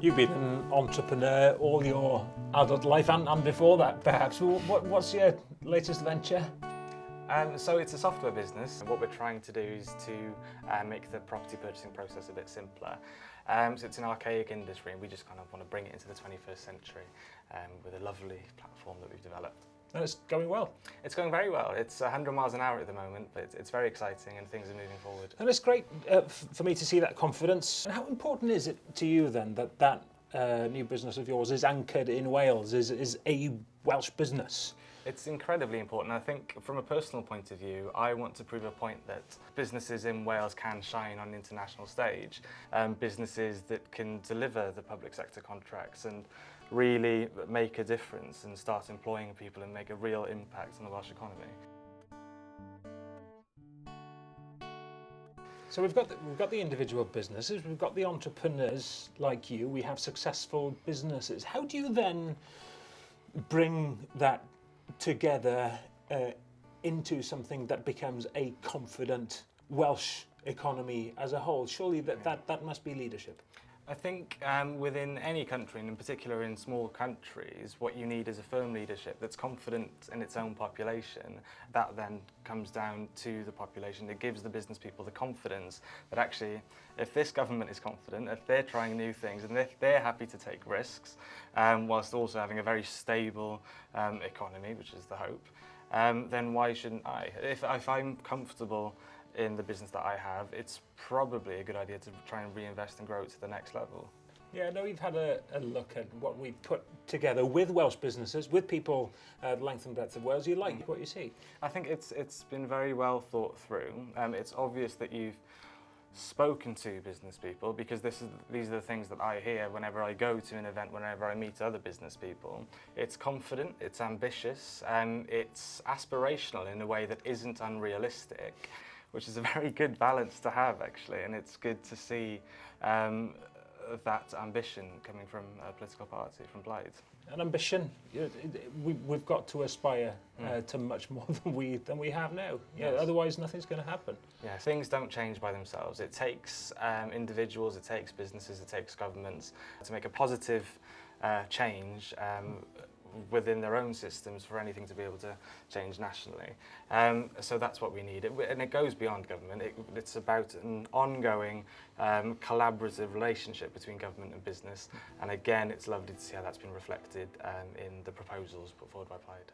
You've been an entrepreneur all your adult life and before that, perhaps. What's your latest venture? So it's a software business. What we're trying to do is to make the property purchasing process a bit simpler. So it's an archaic industry and we just kind of want to bring it into the 21st century with a lovely platform that we've developed. And it's going well. It's going very well. It's 100 miles an hour at the moment, but it's very exciting and things are moving forward. And it's great for me to see that confidence. And how important is it to you then that new business of yours is anchored in Wales, is a Welsh business? It's incredibly important. I think from a personal point of view, I want to prove a point that businesses in Wales can shine on an international stage. Businesses that can deliver the public sector contracts and really make a difference and start employing people and make a real impact on the Welsh economy. So we've got the individual businesses, we've got the entrepreneurs like you, we have successful businesses. How do you then bring that together into something that becomes a confident Welsh economy as a whole? Surely that must be leadership. I think within any country, and in particular in small countries, what you need is a firm leadership that's confident in its own population. That then comes down to the population. It gives the business people the confidence that actually, if this government is confident, if they're trying new things, and if they're happy to take risks, whilst also having a very stable economy, which is the hope, then why shouldn't I? If I'm comfortable in the business that I have, it's probably a good idea to try and reinvest and grow it to the next level. Yeah, I know you've had a look at what we've put together with Welsh businesses, with people the length and breadth of Wales. You like what you see? I think it's been very well thought through. It's obvious that you've spoken to business people, because these are the things that I hear whenever I go to an event, whenever I meet other business people. It's confident, it's ambitious, it's aspirational in a way that isn't unrealistic, which is a very good balance to have actually, and it's good to see that ambition coming from a political party, from Plaid. An ambition, we've got to aspire to much more than we have now. Yeah, Yes. Otherwise nothing's going to happen. Yeah, things don't change by themselves. It takes individuals, it takes businesses, it takes governments to make a positive change within their own systems for anything to be able to change nationally. So that's what we need. And it goes beyond government. It's about an ongoing collaborative relationship between government and business. And again, it's lovely to see how that's been reflected in the proposals put forward by Plaid.